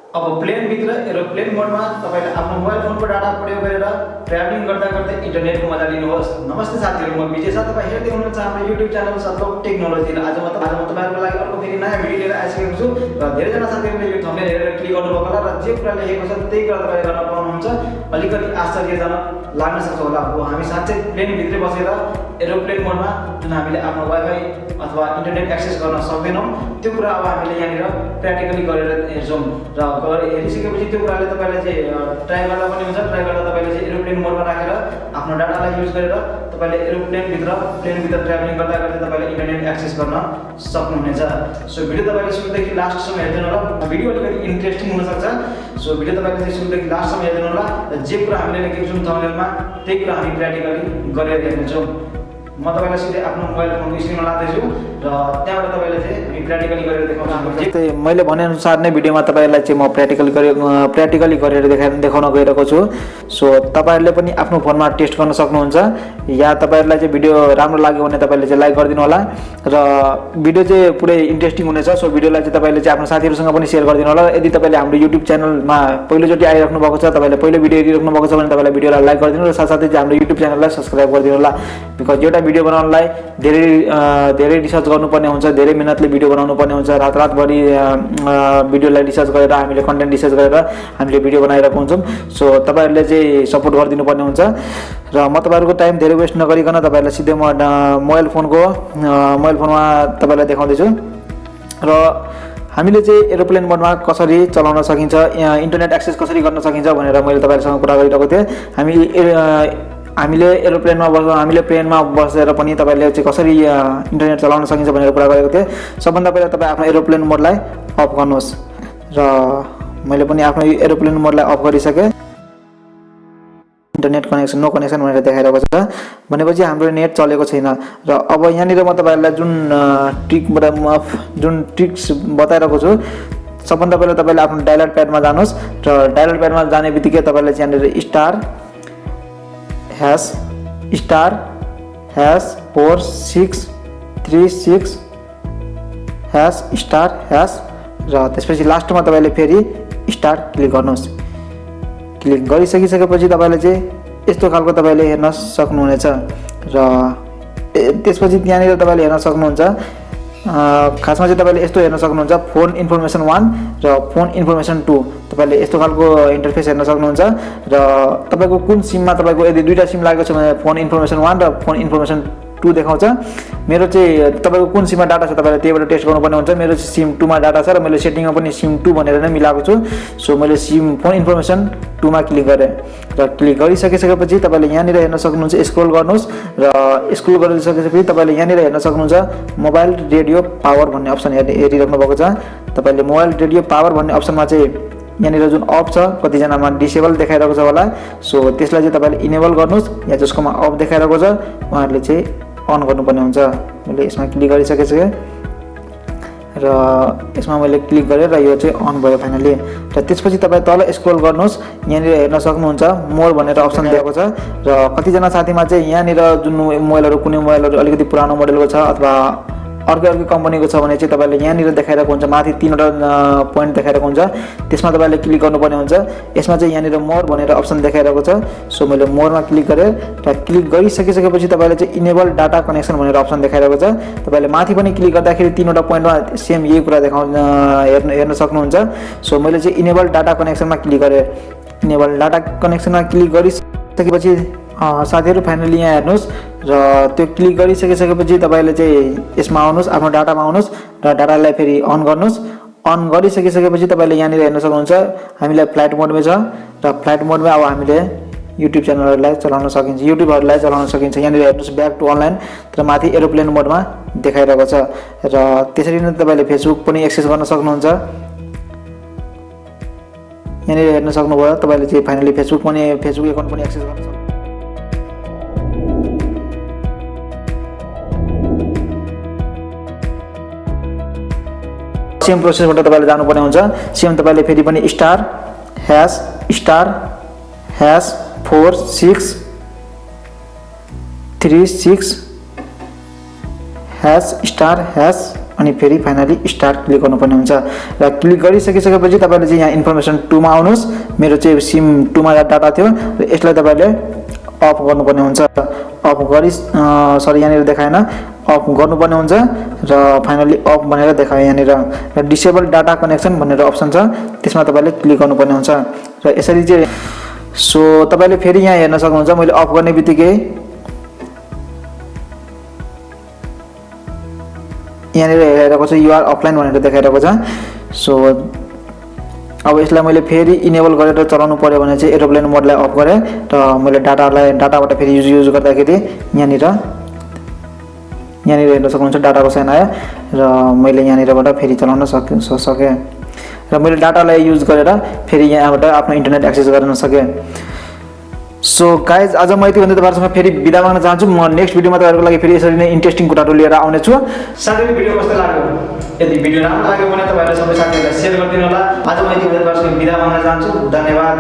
अब प्लेनभित्र एरोप्लेन मोडमा तपाईँले आफ्नो मोबाइल फोनको डाटा प्रयोग गरेर ट्राभलिङ गर्दा गर्दै इन्टरनेटको मजा लिनुहोस्। नमस्ते साथीहरू, म विजय छ। तपाईँ हेर्दै हुनुहुन्छ हाम्रो युट्युब च्यानल सतलोक टेक्नोलोजी। आज म तपाईँहरूको लागि अर्को फेरि नयाँ भिडियो लिएर आइसकेको छु र धेरैजना साथीहरूले यो थम्बनेल हेरेर क्लिक गर्नुभएको होला र जे कुरा लेखेको छ त्यही कुरा तपाईँले गर्न पाउनुहुन्छ। अलिकति आश्चर्यजनक लाग्न सक्छ होला, हो हामी साँच्चै प्लेनभित्रै बसेर एरोप्लेन मोडमा जुन हामीले आफ्नो वाइफाई अथवा इन्टरनेट एक्सेस गर्न सक्दैनौँ त्यो कुरा अब हामीले यहाँनिर प्र्याक्टिकली गरेर हेर्छौँ र हेरिसकेपछि त्यो कुराले तपाईँले चाहिँ ट्राई गर्दा पनि हुन्छ। ट्राई गर्दा तपाईँले चाहिँ एरोप्लेन मोडमा राखेर आफ्नो डाटालाई युज गरेर तपाईँले प्लेनभित्र ट्राभलिङ गर्दा गर्दै तपाईँले इन्टरनेट एक्सेस गर्न सक्नुहुनेछ। सो भिडियो तपाईँले सुरुदेखि लास्टसम्म हेर्दैन होला, भिडियो अलिकति इन्ट्रेस्टिङ हुनसक्छ। सो भिडियो तपाईँले चाहिँ सुरुदेखि लास्टसम्म हेर्दैन होला, जे कुरा हामीले लेखेको छौँ थम्बनेलमा त्यही कुरा हामी प्र्याक्टिकली गरेर हेर्नेछौँ। म तपाईँलाई सिधै आफ्नो मोबाइल फोनको स्क्रिनमा लाँदैछु र त्यहाँबाट तपाईँले चाहिँ प्र्याक्टिकली गरेर देखाउनु। जस्तै मैले भनेअनुसार नै भिडियोमा तपाईँलाई चाहिँ म प्र्याक्टिकली गरेर देखाउन गइरहेको छु। सो तपाईँहरूले पनि आफ्नो फोनमा टेस्ट गर्न सक्नुहुन्छ, या तपाईँहरूलाई चाहिँ भिडियो राम्रो लाग्यो भने तपाईँले चाहिँ लाइक गरिदिनु होला र भिडियो चाहिँ पुरै इन्ट्रेस्टिङ हुनेछ। सो भिडियोलाई चाहिँ तपाईँले चाहिँ आफ्नो साथीहरूसँग पनि सेयर गरिदिनु होला। यदि तपाईँले हाम्रो युट्युब च्यानलमा पहिलोचोटि आइराख्नु भएको छ, तपाईँले पहिलो भिडियो हेरिराख्नु भएको छ भने तपाईँलाई भिडियोलाई लाइक गरिदिनु र साथसाथै चाहिँ हाम्रो युट्युब च्यानललाई सब्सक्राइब गरिदिनु होला। बिकज एउटा भिडियो बनाउनलाई धेरै रिसर्च गर्नुपर्ने हुन्छ, धेरै मिहिनेतले भिडियो बनाउनु पर्ने हुन्छ। रातभरि भिडियोलाई रिसर्च गरेर हामीले कन्टेन्ट रिसर्च गरेर हामीले भिडियो बनाइरहेको हुन्छौँ। सो तपाईँहरूले चाहिँ सपोर्ट गरिदिनु पर्ने हुन्छ र म तपाईँहरूको टाइम धेरै वेस्ट नगरिकन तपाईँहरूलाई सिधै म मोबाइल फोनमा तपाईँलाई देखाउँदैछु र हामीले चाहिँ एरोप्लेन मोडमा कसरी चलाउन सकिन्छ, इन्टरनेट एक्सेस कसरी गर्न सकिन्छ भनेर मैले तपाईँहरूसँग कुरा गरिरहेको थिएँ। हामीले प्लेनमा बसेर पनि तपाईँले चाहिँ कसरी इन्टरनेट चलाउन सकिन्छ भनेर कुरा गरेको थिएँ। सबभन्दा पहिला तपाईँ आफ्नो एरोप्लेन मोडलाई अफ गर्नुहोस् र मैले पनि आफ्नो एरोप्लेन मोडलाई अफ गरिसकेँ। इन्टरनेट कनेक्सन नो कनेक्सन भनेर देखाइरहेको छ, भनेपछि हाम्रो नेट चलेको छैन। र अब यहाँनिर म तपाईँहरूलाई जुन ट्रिक्स बताइरहेको छु, सबभन्दा पहिला तपाईँले आफ्नो डायलर प्याडमा जानुहोस् र डायलर प्याडमा जाने बित्तिकै तपाईँले चाहिँ यहाँनिर *#46366# र त्यसपछि लास्टमा तपाईँले फेरि स्टार क्लिक गर्नुहोस्। क्लिक गरिसकिसकेपछि तपाईँले चाहिँ यस्तो खालको तपाईँले हेर्न सक्नुहुनेछ र त्यसपछि त्यहाँनिर तपाईँले हेर्न सक्नुहुन्छ। खासमा चाहिँ तपाईँले यस्तो हेर्न सक्नुहुन्छ, फोन इन्फर्मेसन 1 र फोन इन्फर्मेसन 2 तपाईँले यस्तो खालको इन्टरफेस हेर्न सक्नुहुन्छ। र तपाईँको कुन सिममा तपाईँको यदि दुईवटा सिम लागेको छ भने फोन इन्फर्मेसन 1 र फोन इन्फर्मेसन 2 देखाउँछ। मेरो चाहिँ तपाईँको कुन सिममा डाटा छ तपाईँले त्यहीबाट टेस्ट गर्नुपर्ने हुन्छ। मेरो चाहिँ सिम 2 मा डाटा छ र मैले सेटिङमा पनि सिम 2 भनेर नै मिलाएको छु। सो मैले फोन इन्फर्मेसन 2 मा क्लिक गरेँ र क्लिक गरिसकिसकेपछि तपाईँले यहाँनिर हेर्न सक्नुहुन्छ, स्क्रोल गर्नुहोस् र स्क्रोल गरिसकेपछि तपाईँले यहाँनिर हेर्न सक्नुहुन्छ मोबाइल रेडियो पावर भन्ने अप्सन हेरिराख्नु भएको छ। तपाईँले मोबाइल रेडियो पावर भन्ने अप्सनमा चाहिँ यहाँनिर जुन अफ छ, कतिजनामा डिसेबल देखाइरहेको छ होला। सो त्यसलाई चाहिँ तपाईँले इनेबल गर्नुहोस्, या जसकोमा अफ देखाइरहेको छ उहाँहरूले चाहिँ अन गर्नुपर्ने हुन्छ। मैले यसमा क्लिक गरिसकेको छु र यसमा मैले क्लिक गरेँ र यो चाहिँ अन भयो फाइनली। र त्यसपछि तपाईँ तल स्क्रोल गर्नुहोस्, यहाँनिर हेर्न सक्नुहुन्छ मोर भनेर अप्सन दिएको छ। र कतिजना साथीमा चाहिँ यहाँनिर जुन कुनै मोबाइलहरू अलिकति पुरानो मोडलको छ अथवा अर्कै कम्पनीको छ भने चाहिँ तपाईँले यहाँनिर देखाइरहेको हुन्छ, माथि 3वटा पोइन्ट देखाइरहेको हुन्छ, त्यसमा तपाईँले क्लिक गर्नुपर्ने हुन्छ। यसमा चाहिँ यहाँनिर मोर भनेर अप्सन देखाइरहेको छ। सो मैले मोरमा क्लिक गरेँ र क्लिक गरिसकिसकेपछि तपाईँले चाहिँ इनेबल डाटा कनेक्सन भनेर अप्सन देखाइरहेको छ। तपाईँले माथि पनि क्लिक गर्दाखेरि 3वटा पोइन्टमा सेम यही कुरा हेर्न सक्नुहुन्छ। सो मैले चाहिँ इनेबल डाटा कनेक्सनमा क्लिक गरेँ। इनेबल डाटा कनेक्सनमा क्लिक गरिसकेपछि साथीहरू फाइनली यहाँ हेर्नुहोस् र त्यो क्लिक गरिसकिसकेपछि तपाईँले चाहिँ यसमा आउनुहोस्, आफ्नो डाटामा आउनुहोस् र डाटालाई फेरि अन गर्नुहोस्। अन गरिसकिसकेपछि तपाईँले यहाँनिर हेर्न सक्नुहुन्छ हामीलाई फ्लाइट मोडमै छ र फ्लाइट मोडमा अब हामीले युट्युब च्यानलहरूलाई चलाउन सकिन्छ, युट्युबहरूलाई चलाउन सकिन्छ। यहाँनिर हेर्नुहोस् ब्याक टु अनलाइन र माथि एरोप्लेन मोडमा देखाइरहेको छ। र त्यसरी नै तपाईँले फेसबुक पनि एक्सेस गर्न सक्नुहुन्छ। यहाँनिर हेर्न सक्नुभयो, तपाईँले चाहिँ फाइनली फेसबुक एकाउन्ट पनि एक्सेस गर्न सक्नुहुन्छ। सेम प्रोसेसबाट तपाईँले जानुपर्ने हुन्छ। सेम तपाईँले फेरि पनि *#46366# अनि फेरि फाइनली स्टार्ट क्लिक गर्नुपर्ने हुन्छ र क्लिक गरिसकिसकेपछि तपाईँले चाहिँ यहाँ इन्फर्मेसन 2 मा आउनुहोस्। मेरो चाहिँ सिम 2 मा डाटा थियो र यसलाई तपाईँले अफ गर्नुपर्ने हुन्छ। अफ गरी यहाँनिर देखाएन, अफ गर्नुपर्ने हुन्छ र फाइनली अफ भनेर देखायो यहाँनिर र डिसेबल डाटा कनेक्सन भनेर अप्सन छ, त्यसमा तपाईँले क्लिक गर्नुपर्ने हुन्छ र यसरी चाहिँ सो तपाईँले फेरि यहाँ हेर्न सक्नुहुन्छ मैले अफ गर्ने बित्तिकै यहाँनिर हेरेको छ युआर अफलाइन भनेर देखाइरहेको छ। सो अब यसलाई मैले फेरि इनेबल गरेर चलाउनु पर्यो भने चाहिँ एरोप्लेन मोडलाई अफ गरेँ र मैले डाटाबाट फेरि युज गर्दाखेरि यहाँनिर हेर्न सक्नुहुन्छ डाटाको साइन आयो र मैले यहाँनिरबाट फेरि चलाउन सकेँ र मैले डाटालाई युज गरेर फेरि यहाँबाट आफ्नो इन्टरनेट एक्सेस गर्न सकेँ। सो गाइज आज म यति भन्दै तपाईँहरूसँग फेरि बिदा माग्न चाहन्छु। म नेक्स्ट भिडियोमा तपाईँहरूको लागि फेरि यसरी नै इन्ट्रेस्टिङ कुराहरू लिएर आउने छु। साथै भिडियो कस्तो लाग्यो, यदि भिडियो राम्रो लाग्यो भने तपाईँहरूले सबै साथीहरूलाई सेयर गरिदिनु होला। आज म यति भन्दै तपाईँहरूसँग बिदा माग्न चाहन्छु। धन्यवाद।